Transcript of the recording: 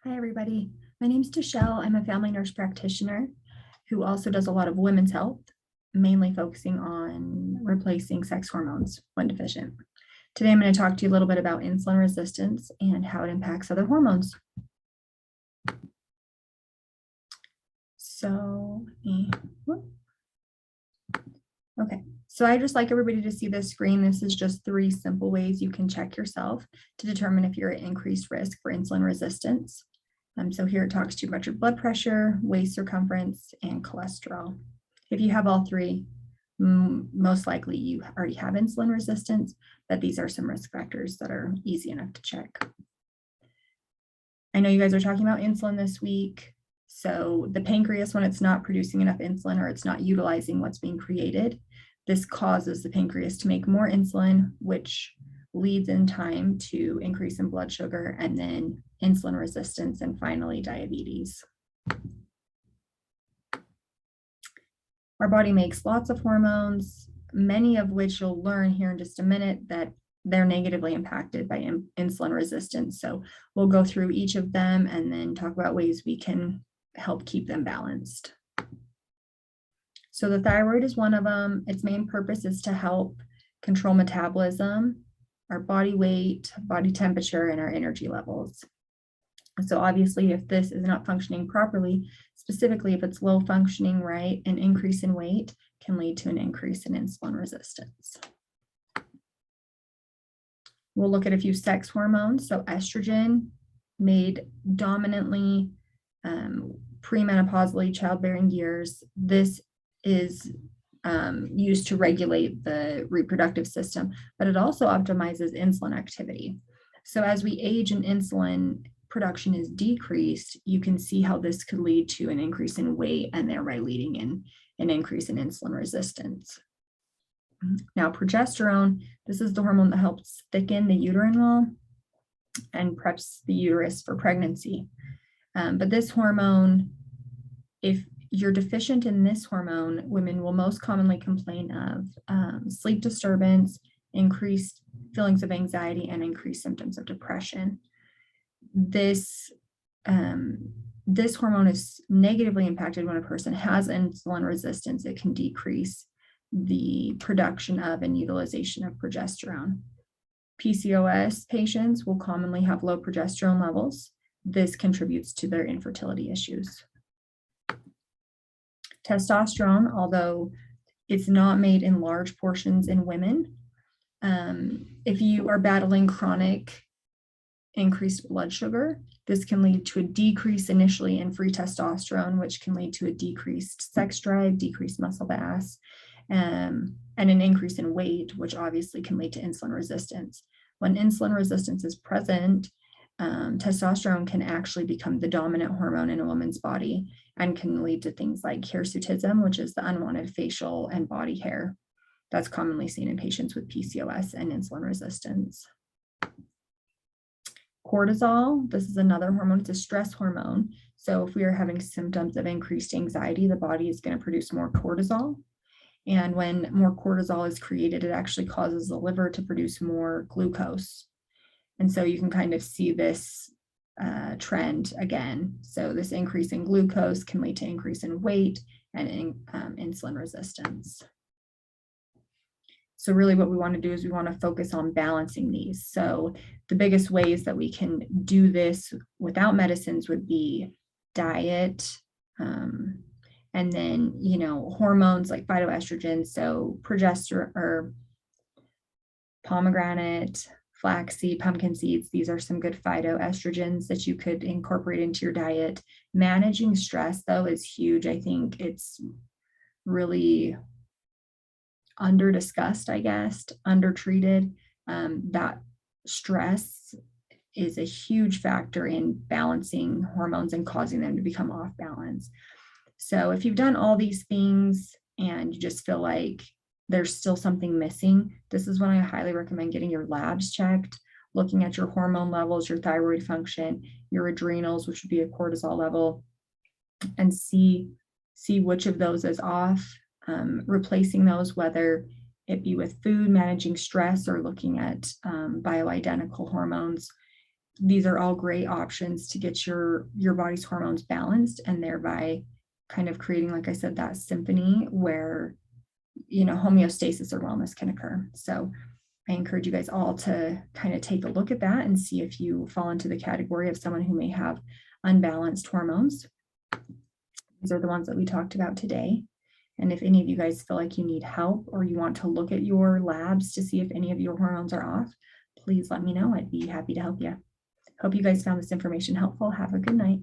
Hi, everybody. My name is Deshelle. I'm a family nurse practitioner who also does a lot of women's health, mainly focusing on replacing sex hormones when deficient. Today, I'm going to talk to you a little bit about insulin resistance and how it impacts other hormones. Okay, so I just like everybody to see this screen. This is just 3 simple ways you can check yourself to determine if you're at increased risk for insulin resistance. So here it talks to you about your blood pressure, waist circumference, and cholesterol. If you have all 3, most likely you already have insulin resistance, but these are some risk factors that are easy enough to check. I know you guys are talking about insulin this week. So the pancreas, when it's not producing enough insulin or it's not utilizing what's being created, this causes the pancreas to make more insulin, which leads in time to increase in blood sugar and then insulin resistance and finally diabetes. Our body makes lots of hormones, many of which you'll learn here in just a minute that they're negatively impacted by insulin resistance. So we'll go through each of them and then talk about ways we can help keep them balanced. So the thyroid is one of them. Its main purpose is to help control metabolism, our body weight, body temperature, and our energy levels. So obviously, if this is not functioning properly, specifically if it's low functioning, right, an increase in weight can lead to an increase in insulin resistance. We'll look at a few sex hormones. So estrogen, made dominantly premenopausally childbearing years. This is used to regulate the reproductive system, but it also optimizes insulin activity. So as we age and insulin production is decreased, you can see how this could lead to an increase in weight and thereby leading in an increase in insulin resistance. Now, progesterone, this is the hormone that helps thicken the uterine wall and preps the uterus for pregnancy. But this hormone, if you're deficient in this hormone, women will most commonly complain of sleep disturbance, increased feelings of anxiety, and increased symptoms of depression. This hormone is negatively impacted when a person has insulin resistance. It can decrease the production of and utilization of progesterone. PCOS patients will commonly have low progesterone levels. This contributes to their infertility issues. Testosterone, although it's not made in large portions in women, if you are battling chronic increased blood sugar, this can lead to a decrease initially in free testosterone, which can lead to a decreased sex drive, decreased muscle mass, and an increase in weight, which obviously can lead to insulin resistance. When insulin resistance is present, testosterone can actually become the dominant hormone in a woman's body and can lead to things like hirsutism, which is the unwanted facial and body hair that's commonly seen in patients with PCOS and insulin resistance. Cortisol, this is another hormone. It's a stress hormone. So if we are having symptoms of increased anxiety, the body is going to produce more cortisol. And when more cortisol is created, it actually causes the liver to produce more glucose. And so you can kind of see this trend again. So this increase in glucose can lead to increase in weight and insulin resistance. So really what we want to do is we want to focus on balancing these. So the biggest ways that we can do this without medicines would be diet, and then, hormones like phytoestrogen, so progesterone or pomegranate, flaxseed, pumpkin seeds. These are some good phytoestrogens that you could incorporate into your diet. Managing stress, though, is huge. I think it's really under-discussed, I guess, under-treated. That stress is a huge factor in balancing hormones and causing them to become off balance. So if you've done all these things and you just feel like there's still something missing, this is when I highly recommend getting your labs checked, looking at your hormone levels, your thyroid function, your adrenals, which would be a cortisol level, and see which of those is off, replacing those, whether it be with food, managing stress, or looking at bioidentical hormones these are all great options to get your body's hormones balanced, and thereby kind of creating, like I said, that symphony where, homeostasis or wellness can occur. So I encourage you guys all to kind of take a look at that and see if you fall into the category of someone who may have unbalanced hormones. These are the ones that we talked about today. And if any of you guys feel like you need help or you want to look at your labs to see if any of your hormones are off, please let me know. I'd be happy to help you. Hope you guys found this information helpful. Have a good night.